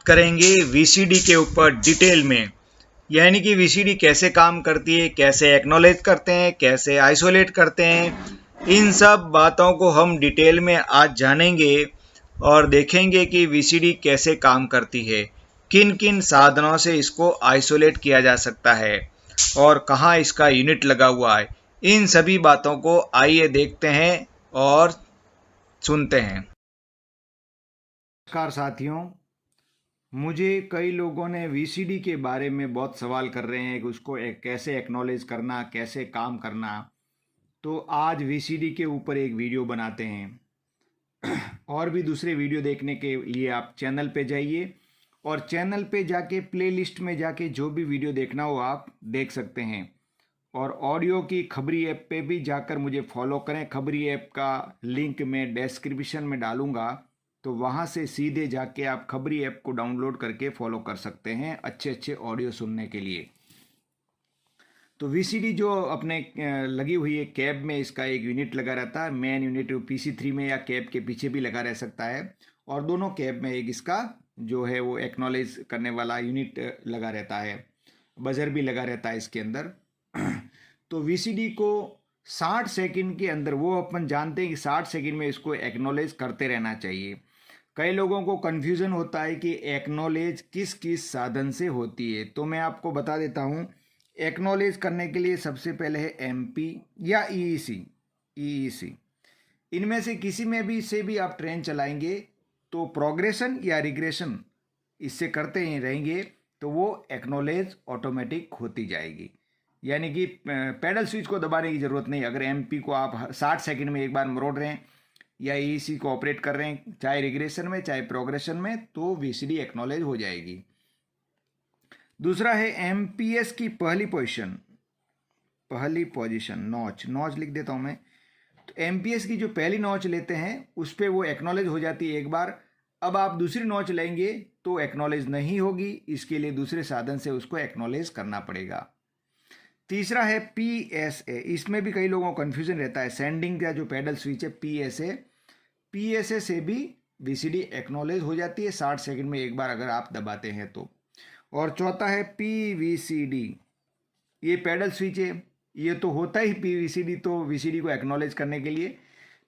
करेंगे वीसीडी के ऊपर डिटेल में, यानी कि वीसीडी कैसे काम करती है, कैसे एक्नॉलेज करते हैं, कैसे आइसोलेट करते हैं, इन सब बातों को हम डिटेल में आज जानेंगे और देखेंगे कि वीसीडी कैसे काम करती है, किन किन साधनों से इसको आइसोलेट किया जा सकता है और कहाँ इसका यूनिट लगा हुआ है। इन सभी बातों को आइए देखते हैं और सुनते हैं। नमस्कार साथियों, मुझे कई लोगों ने वीसीडी के बारे में बहुत सवाल कर रहे हैं कि उसको कैसे एक्नॉलेज करना, कैसे काम करना। तो आज वीसीडी के ऊपर एक वीडियो बनाते हैं। और भी दूसरे वीडियो देखने के लिए आप चैनल पे जाइए और चैनल पे जाके प्लेलिस्ट में जाके जो भी वीडियो देखना हो आप देख सकते हैं। और ऑडियो की खबरी ऐप पे भी जाकर मुझे फॉलो करें। खबरी ऐप का लिंक मैं डिस्क्रिप्शन में डालूंगा, तो वहाँ से सीधे जाके आप खबरी ऐप को डाउनलोड करके फॉलो कर सकते हैं अच्छे अच्छे ऑडियो सुनने के लिए। तो वीसीडी जो अपने लगी हुई है कैब में, इसका एक यूनिट लगा रहता है, मेन यूनिट PC3 में या कैब के पीछे भी लगा रह सकता है, और दोनों कैब में एक इसका जो है वो एक्नॉलेज करने वाला यूनिट लगा रहता है, बजर भी लगा रहता है इसके अंदर। तो वीसीडी को 60 सेकंड के अंदर, वो अपन जानते हैं कि 60 सेकंड में इसको एक्नॉलेज करते रहना चाहिए। कई लोगों को कन्फ्यूज़न होता है कि एक्नॉलेज किस किस साधन से होती है, तो मैं आपको बता देता हूँ। एक्नॉलेज करने के लिए सबसे पहले है एमपी या ईईसी। इनमें से किसी में भी से भी आप ट्रेन चलाएंगे तो प्रोग्रेशन या रिग्रेशन इससे करते ही रहेंगे तो वो एक्नॉलेज ऑटोमेटिक होती जाएगी। यानी कि पैडल स्विच को दबाने की ज़रूरत नहीं। अगर एमपी को आप 60 सेकंड में एक बार मरोड़ रहे हैं या ईईसी को ऑपरेट कर रहे हैं, चाहे रिग्रेशन में चाहे प्रोग्रेशन में, तो वीसीडी एक्नॉलेज हो जाएगी। दूसरा है एमपीएस की पहली पोजीशन नॉच लिख देता हूं मैं। तो एमपीएस की जो पहली नॉच लेते हैं उस पर वो एक्नॉलेज हो जाती है एक बार। अब आप दूसरी नॉच लेंगे तो एक्नॉलेज नहीं होगी, इसके लिए दूसरे साधन से उसको एक्नॉलेज करना पड़ेगा। तीसरा है पीएसए। इसमें भी कई लोगों को कन्फ्यूजन रहता है। सेंडिंग का जो पैडल स्विच है पीएसए से भी वीसीडी एक्नॉलेज हो जाती है 60 सेकंड में एक बार अगर आप दबाते हैं तो। और चौथा है पीवीसीडी। ये पैडल स्विच है, ये तो होता ही पीवीसीडी, तो वीसीडी को एक्नॉलेज करने के लिए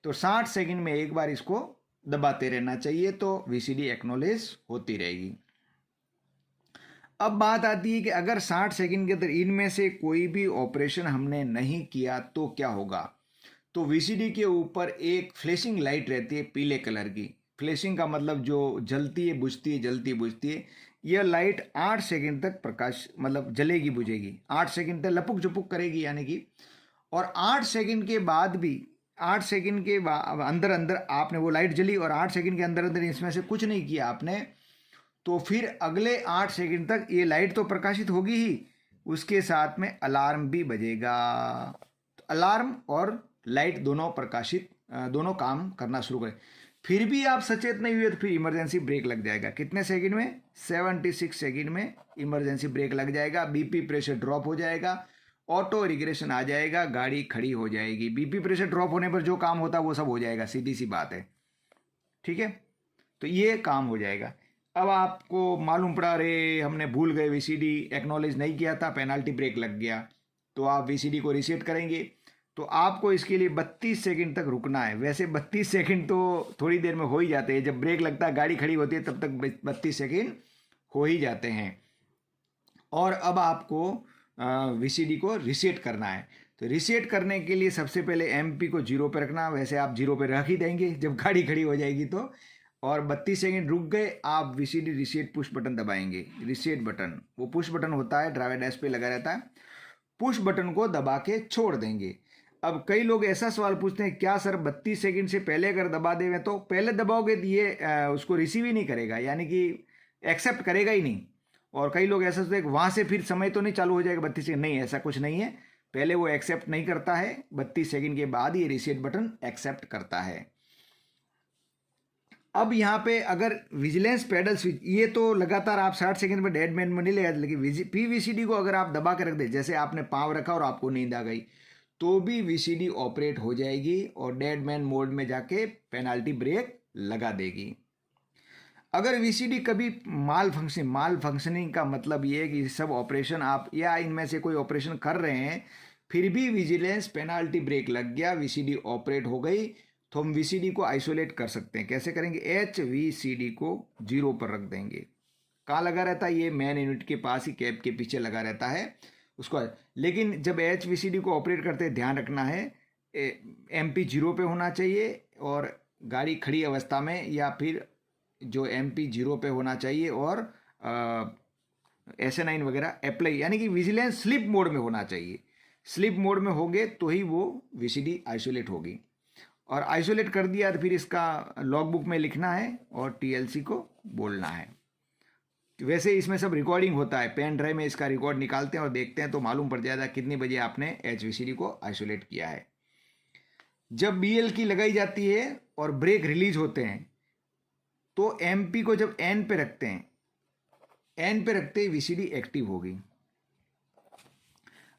तो 60 सेकंड में एक बार इसको दबाते रहना चाहिए, तो वीसीडी एक्नॉलेज होती रहेगी। अब बात आती है कि अगर 60 सेकंड के अंदर इनमें से कोई भी ऑपरेशन हमने नहीं किया तो क्या होगा। तो वीसीडी के ऊपर एक फ्लैशिंग लाइट रहती है पीले कलर की। फ्लैशिंग का मतलब जो जलती है बुझती है, जलती बुझती है। यह लाइट 8 सेकंड तक प्रकाश मतलब जलेगी बुझेगी, 8 सेकंड तक लपुक झुपुक करेगी यानी कि। और 8 सेकंड के बाद भी, 8 सेकंड के अंदर अंदर आपने वो लाइट जली और 8 सेकंड के अंदर अंदर इसमें से कुछ नहीं किया आपने, तो फिर अगले 8 सेकंड तक ये लाइट तो प्रकाशित होगी ही, उसके साथ में अलार्म भी बजेगा। तो अलार्म और लाइट दोनों प्रकाशित, दोनों काम करना शुरू करें। फिर भी आप सचेत नहीं हुए तो फिर इमरजेंसी ब्रेक लग जाएगा। कितने सेकंड में? 76 सेकंड में इमरजेंसी ब्रेक लग जाएगा। बीपी प्रेशर ड्रॉप हो जाएगा, ऑटो रिग्रेशन आ जाएगा, गाड़ी खड़ी हो जाएगी। बीपी प्रेशर ड्रॉप होने पर जो काम होता है वो सब हो जाएगा, सीधी सी बात है। ठीक है, तो ये काम हो जाएगा। अब आपको मालूम पड़ा, रे हमने भूल गए, वीसीडी एक्नॉलेज नहीं किया था, पेनाल्टी ब्रेक लग गया, तो आप वीसीडी को रीसेट करेंगे। तो आपको इसके लिए 32 सेकंड तक रुकना है। वैसे 32 सेकंड तो थोड़ी देर में हो ही जाते हैं, जब ब्रेक लगता है गाड़ी खड़ी होती है तब तक 32 सेकंड हो ही जाते हैं। और अब आपको वीसीडी को रीसेट करना है। तो रीसेट करने के लिए सबसे पहले एमपी को 0 पे रखना। वैसे आप 0 पे रख ही देंगे जब गाड़ी खड़ी हो जाएगी तो। और 32 सेकंड रुक गए, आप वीसीडी रीसेट पुश बटन दबाएंगे। रीसेट बटन, वो पुश बटन होता है, ड्राइवर डैश पे लगा रहता है, पुश बटन को दबा के छोड़ देंगे। अब कई लोग ऐसा सवाल पूछते हैं, क्या सर 32 सेकंड से पहले अगर दबा दें तो पहले दबाओगे तो ये उसको रिसीव ही नहीं करेगा, यानी कि एक्सेप्ट करेगा ही नहीं। और कई लोग ऐसा सोचते हैं कि वहाँ से फिर समय तो नहीं चालू हो जाएगा 32 सेकंड। नहीं, ऐसा कुछ नहीं है। पहले वो एक्सेप्ट नहीं करता है, 32 सेकंड के बाद ये रीसेट बटन एक्सेप्ट करता है। अब यहाँ पे अगर विजिलेंस पैडल स्विच, ये तो लगातार आप 60 सेकंड में डेड मैन में नहीं लगा, लेकिन पीवीसीडी को अगर आप दबा के रख दे, जैसे आपने पाँव रखा और आपको नींद आ गई, तो भी वीसीडी ऑपरेट हो जाएगी और डेड मैन मोड में जाके पेनाल्टी ब्रेक लगा देगी। अगर वीसीडी कभी माल फंक्शनिंग का मतलब ये है कि सब ऑपरेशन आप या इनमें से कोई ऑपरेशन कर रहे हैं, फिर भी विजिलेंस पेनाल्टी ब्रेक लग गया, वीसीडी ऑपरेट हो गई, तो हम वीसीडी को आइसोलेट कर सकते हैं। कैसे करेंगे? एच वीसीडी को 0 पर रख देंगे। कहाँ लगा रहता है? ये मेन यूनिट के पास ही, कैब के पीछे लगा रहता है उसको। लेकिन जब एच वीसीडी को ऑपरेट करते हैं, ध्यान रखना है एमपी 0 पे होना चाहिए, और गाड़ी खड़ी अवस्था में या फिर जो एमपी 0 पे होना चाहिए, और SN9 वगैरह अप्लाई, यानी कि विजिलेंस स्लिप मोड में होना चाहिए। स्लिप मोड में होगे तो ही वो वीसीडी आइसोलेट होगी। और आइसोलेट कर दिया तो फिर इसका लॉग बुक में लिखना है और TLC को बोलना है। वैसे इसमें सब रिकॉर्डिंग होता है, पेन ड्राइव में इसका रिकॉर्ड निकालते हैं और देखते हैं तो मालूम पड़ जाएगा कितनी बजे आपने HVCD को आइसोलेट किया है। जब BL की लगाई जाती है और ब्रेक रिलीज होते हैं, तो MP को जब N पे रखते हैं, N पे रखते ही VCD एक्टिव होगी।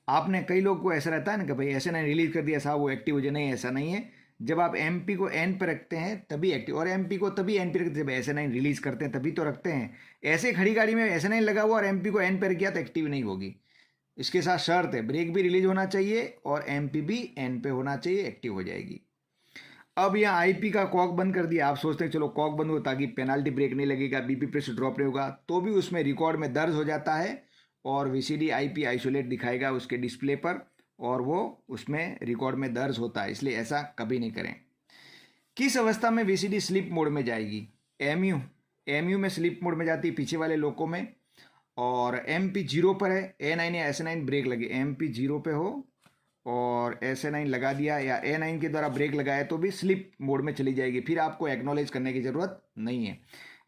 आपने कई लोग को ऐसा रहता है ना कि भाई SN9 रिलीज कर दिया साहब वो एक्टिव हो जाए, नहीं, ऐसा नहीं है। जब आप MP को N पे रखते हैं तभी एक्टिव, और MP को तभी N पे रखते हैं जब SN9 रिलीज करते हैं, तभी तो रखते हैं। ऐसे खड़ी गाड़ी में SN9 लगा हुआ और MP को N पे रख किया तो एक्टिव नहीं होगी। इसके साथ शर्त है, ब्रेक भी रिलीज होना चाहिए और MP भी N पे होना चाहिए, एक्टिव हो जाएगी। अब यहाँ IP का कॉक बंद कर दिया। आप सोचते हैं चलो कॉक बंद हो ताकि पेनाल्टी ब्रेक नहीं लगेगा, BP प्रेशर ड्रॉप नहीं होगा, तो भी उसमें रिकॉर्ड में दर्ज हो जाता है और VCD IP आइसोलेट दिखाएगा उसके डिस्प्ले पर, और वो उसमें रिकॉर्ड में दर्ज होता है। इसलिए ऐसा कभी नहीं करें। किस अवस्था में VCD स्लिप मोड में जाएगी? MU में स्लिप मोड में जाती है, पीछे वाले लोको में, और MP 0 पर है, A9 या SN9 ब्रेक लगे, MP 0 पे हो और SN9 लगा दिया या A9 के द्वारा ब्रेक लगाया तो भी स्लिप मोड में चली जाएगी, फिर आपको एक्नॉलेज करने की ज़रूरत नहीं है।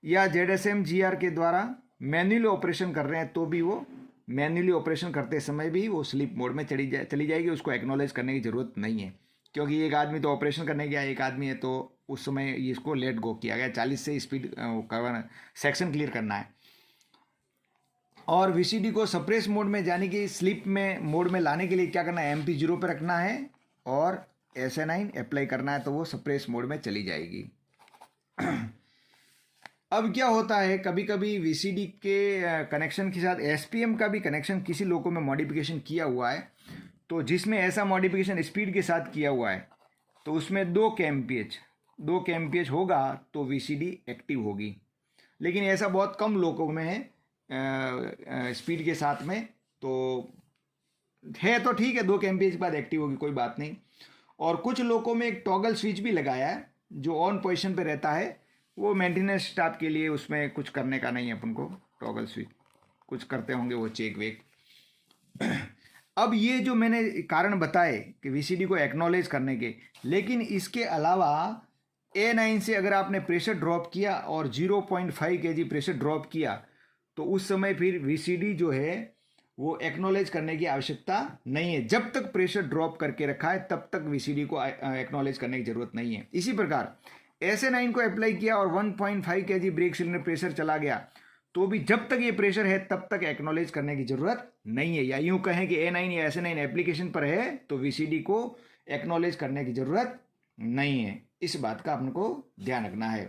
या ZSM GR के द्वारा मैन्युअली ऑपरेशन कर रहे हैं तो भी वो मैन्युअली ऑपरेशन करते समय भी वो स्लिप मोड में चली जाएगी, उसको एक्नॉलेज करने की ज़रूरत नहीं है, क्योंकि एक आदमी तो ऑपरेशन करने गया, एक आदमी है, तो उस समय इसको लेट गो किया गया, 40 से स्पीड करवाना, सेक्शन क्लियर करना है। और VCD को सप्रेस मोड में जाने की स्लिप में मोड में लाने के लिए क्या करना है? MP 0 पे रखना है और SN9 अप्लाई करना है, तो वो सप्रेस मोड में चली जाएगी। अब क्या होता है, कभी कभी VCD के कनेक्शन के साथ SPM का भी कनेक्शन किसी लोगों में मॉडिफिकेशन किया हुआ है, तो जिसमें ऐसा मॉडिफिकेशन स्पीड के साथ किया हुआ है तो उसमें 2 kmph होगा तो VCD एक्टिव होगी। लेकिन ऐसा बहुत कम लोगों में है स्पीड के साथ में, तो है तो ठीक है, 2 kmph के बाद एक्टिव होगी, कोई बात नहीं। और कुछ लोगों में एक टॉगल स्विच भी लगाया है जो ऑन पोजीशन पे रहता है, वो मेंटेनेंस स्टाफ के लिए, उसमें कुछ करने का नहीं है अपन को। टॉगल स्विच कुछ करते होंगे वो चेक वेक। अब ये जो मैंने कारण बताए कि VCD को एक्नॉलेज करने के, लेकिन इसके अलावा A9 से अगर आपने प्रेशर ड्रॉप किया और 0.5 kg प्रेशर ड्रॉप किया तो उस समय फिर VCD जो है वो एक्नॉलेज करने की आवश्यकता नहीं है। जब तक प्रेशर ड्रॉप करके रखा है तब तक VCD को एक्नॉलेज करने की जरूरत नहीं है। इसी प्रकार SN9 को अप्लाई किया और 1.5 kg ब्रेक सिलेंडर प्रेशर चला गया तो भी जब तक ये प्रेशर है तब तक एक्नॉलेज करने की जरूरत नहीं है। या यूं कहें कि A9 या SN9 एप्लीकेशन पर है तो VCD को एक्नॉलेज करने की जरूरत नहीं है। इस बात का आपको ध्यान रखना है।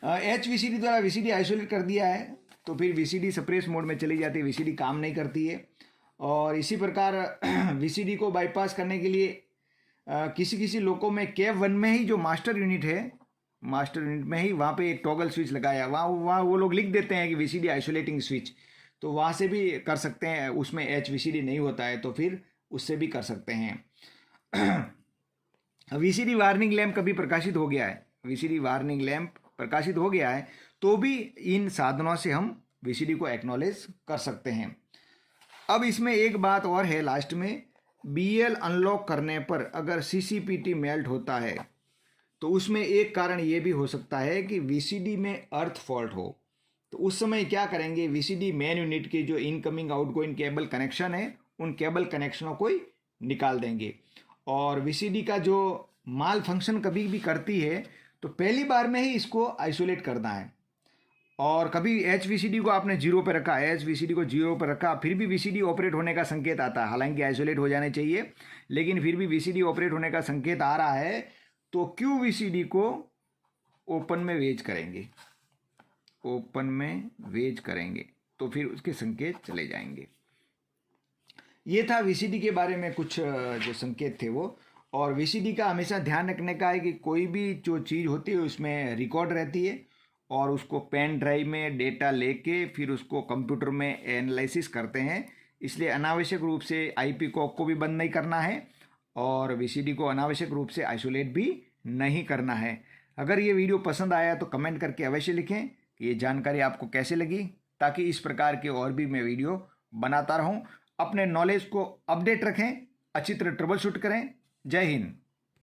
HVCD द्वारा VCD आइसोलेट कर दिया है तो फिर VCD सप्रेस मोड में चली जाती है, VCD काम नहीं करती है। और इसी प्रकार VCD को बाईपास करने के लिए किसी किसी लोगों में कैब 1 में ही जो मास्टर यूनिट है, मास्टर यूनिट में ही वहाँ पे एक टॉगल स्विच लगाया, वहाँ वो लोग लिख देते हैं कि VCD आइसोलेटिंग स्विच, तो वहाँ से भी कर सकते हैं। उसमें HVCD नहीं होता है तो फिर उससे भी कर सकते हैं। VCD वार्निंग लैंप कभी प्रकाशित हो गया है, VCD वार्निंग लैंप प्रकाशित हो गया है तो भी इन साधनों से हम VCD को एक्नॉलेज कर सकते हैं। अब इसमें एक बात और है लास्ट में, BL अनलॉक करने पर अगर CCPT मेल्ट होता है तो उसमें एक कारण ये भी हो सकता है कि VCD में अर्थ फॉल्ट हो। तो उस समय क्या करेंगे, VCD मेन यूनिट के जो इनकमिंग आउटगोइंग केबल कनेक्शन है उन केबल कनेक्शनों को ही निकाल देंगे। और VCD का जो माल फंक्शन कभी भी करती है तो पहली बार में ही इसको आइसोलेट करना है। और कभी HVCD को आपने 0 पर रखा, HVCD को 0 पर रखा, फिर भी VCD ऑपरेट होने का संकेत आता है, हालांकि आइसोलेट हो जाने चाहिए लेकिन फिर भी VCD ऑपरेट होने का संकेत आ रहा है, तो क्यों VCD को ओपन में वेज करेंगे, ओपन में वेज करेंगे तो फिर उसके संकेत चले जाएंगे। ये था वीसीडी के बारे में कुछ जो संकेत थे वो। और वीसीडी का हमेशा ध्यान रखने का है कि कोई भी जो चीज़ होती है उसमें रिकॉर्ड रहती है और उसको पेन ड्राइव में डेटा लेके फिर उसको कंप्यूटर में एनालिसिस करते हैं। इसलिए अनावश्यक रूप से आईपी को भी बंद नहीं करना है और वीसीडी को अनावश्यक रूप से आइसोलेट भी नहीं करना है। अगर ये वीडियो पसंद आया तो कमेंट करके अवश्य लिखें कि ये जानकारी आपको कैसे लगी, ताकि इस प्रकार के और भी मैं वीडियो बनाता रहूं। अपने नॉलेज को अपडेट रखें, अच्छी तरह ट्रबल शूट करें। जय हिंद।